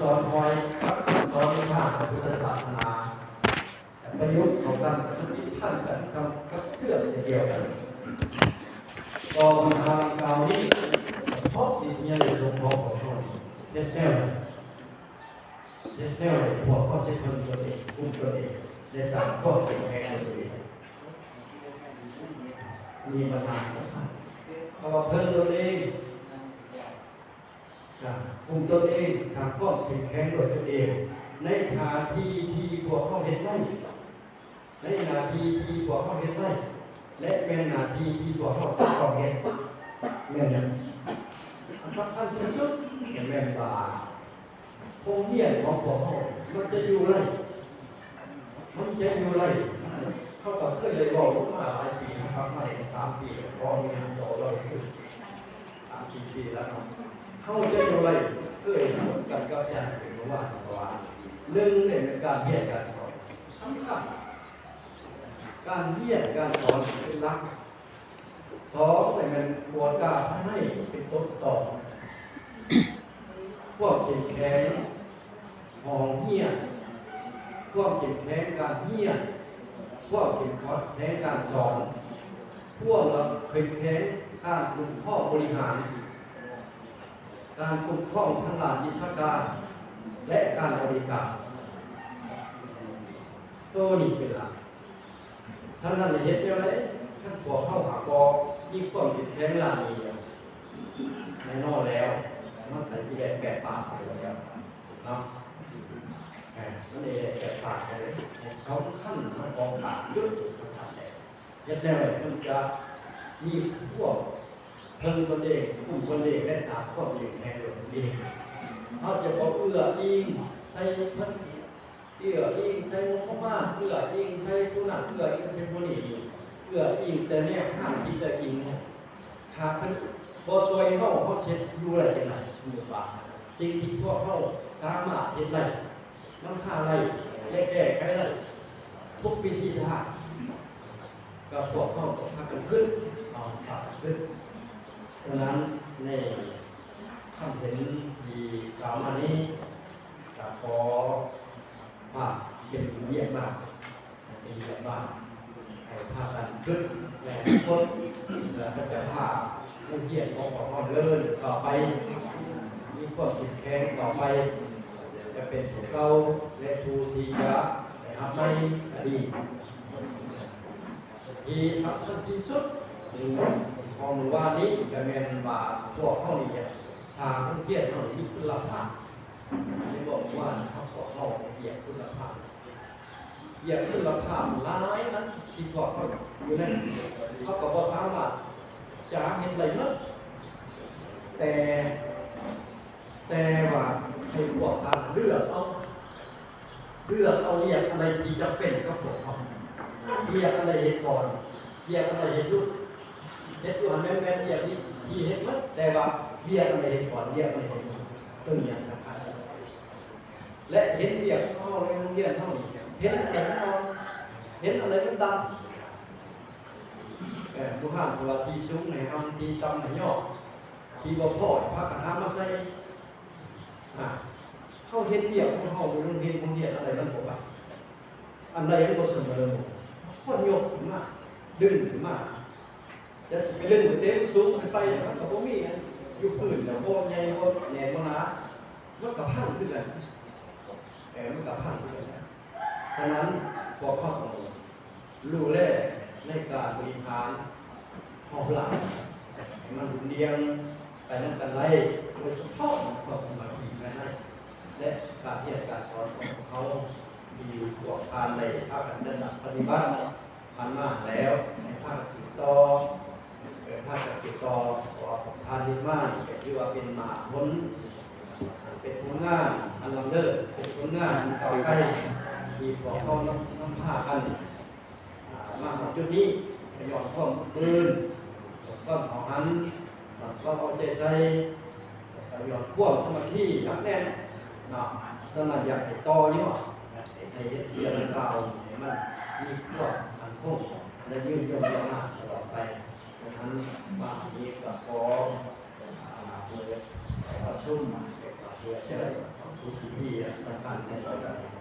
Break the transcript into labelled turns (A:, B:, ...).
A: สอนคอยครับสอนในทางพระพุทธศาสนาประยุกต์ของการสติท่านกันกับเชื่อเดียวกันตอนทางเก่านี้เพราะที่ยังอยู่ทรงพอของเขาเด็ดแน่วพวกเขาใช้คนตัวเองอุ้มตัวเองในสามข้อเป็นแห่งตัวเองมีปัญหาสำคัญเพราะว่าเพิ่มตัวเองอุ้มตัวเองสามข้อเป็นแห่งตัวเองในนาทีที่พวกเขาเห็นได้ในนาทีที่พวกเขาเห็นได้และเป็นนาทีที่พวกเขาต้องเห็นเนี่ยสำคัญที่สุดอย่างแม่บาคงเหี้ยนของพวกเขามันจะอยู่ไรเขาก็เคยเลยบอกว่าหลายปีนะครับมาถึง3 ปีพอมีโตเลยขึ้น3-4 ปีแล้วเขาจะอยู่ไรเคยพูดกันก็จะเห็นว่าเรื่องเนี่ยเป็นการเรียนการสอนสำคัญการเรียนการสอนเป็นหลัก2เนี่ยมันบวชกาให้เป็นต้นต่อพวกเก็บแข็งหองเหี้ยพวกเก็บแข็งการเหี้ยพวกเก็บแข็งการสอนพวกเราเก็บแข็งการคุ้มครองบริหารการคุ้มครองทางด้านวิชาการและการบริการตัวนี้เป็นหลักท่านเห็นยังไงท่านพวกเข้าหาก็ยิ่งความเก็บแข็งลานี้ในนอกแล้วมันใส่ที่แกะปากไปแล้วเนาะนั่นเองแกะปากไปเลยเขาขั้นมันกองปากยุดสุดท้ายยัดแนวมันจะมีพวกเพิ่งคนเองกลุ่มคนเองและสามคนเองแทนตัวเองเขาจะบอกเอื้ออิงใส่พันเอื้ออิงใส่มุขมาเอื้ออิงใส่กุนันเอื้ออิงใส่บุรีเอื้ออิงแต่เนี่ยห้ามกินแต่อิงหากเป็นพอซอยเขาเช็ดดูอะไรกันไหนสมุดปากสิ่งที่พวกเขาสามารถเห็นไรมันฆ่าอะไรแก้ไขอะไรทุกวิธีทางก็พวกเขาพากันขึ้นปรับขึ้นฉะนั้นในคำเห็นที่กล่าวมานี้จะขอว่าเป็นเยี่ยมมากเป็นเยี่ยมมากให้พากันขึ้นแรงพ้นและก็จะพาผู้เยี่ยมของพวกเดินต่อไปมีความติดแข็งต่อไปจะเป็นผู้เก่าและผู้ที่จะทำให้ดีที่สำคัญที่สุดของว่านี้จะเป็นว่าพวกเขานี่สร้างผู้เยี่ยมเขามีคุณภาพที่บอกว่าเขาพวกเขาเยี่ยมคุณภาพเยี่ยมคุณภาพหลายนั้นที่พวกเขาอยู่นั่นเขาก็สามารถจะเห็นอะไรมั้งแต่ว่าให้พวกท่านเลือกเอาเรียกอะไรที่จะเป็นกับพวกเขาเรียกอะไรเหตุก่อนเรียกอะไรเหตุยุดเหตุก่อนแม่เรียกที่เหตุมั้งแต่ว่าเรียกอะไรเหตุก่อนเรียกอะไรเหตุตัวนี้สำคัญและเห็นเรียกเขาในโรงเรียนเท่านี้เห็นเสียงนอนเห็นอะไรมันดังผู้ห้ามตัวที่สูงในห้องที่ต่ำในย่อที่บ่พอพระกฐามาใส่เข้าเห็นเรียกเขาในโรงเรียนอะไรมันบอกว่าอันใดมันบ่เสมอคนยกขึ้นมาดึงขึ้นมาจะไปเล่นเต้นสูงขึ้นไปมันก็บ่มีอยู่พื้นแล้วบ่ใหญ่บ่แหน่บ่หนามันก็พังขึ้นเลยมันก็พังขึ้นเลยฉะนั้นพวกเขารู้แลในการบริหารห้องหลังมันเรียงไปนั่นกันไรโดยเฉพาะความสมาธิภายในและการเรียนการสอนของเขามีพวกทานในภาคการเดินหลักปฏิบัติผ่านมาแล้วในภาคสืบต่อภาคสืบต่อของทานดีมากเป็นที่ว่าเป็นมาพ้นเป็นผลงานอันลำเลิศเป็นผลงานต่อไปที่พวกเขานำพากันมาถึงจุดนี้ขย่อนข้อมือปืนก็ของหันก็เอาใจใส่ขย่อนพ่วงสมาธินักแน่นสนับอยากให้ต่อเยอะให้เรียนเก่าให้มันมีพวกอันคงและยืนยงยาวตลอดไปดังนั้นบางทีก็ขอเพื่อชุ่มเพื่อจะได้ความสุข สำคัญในต่อกัน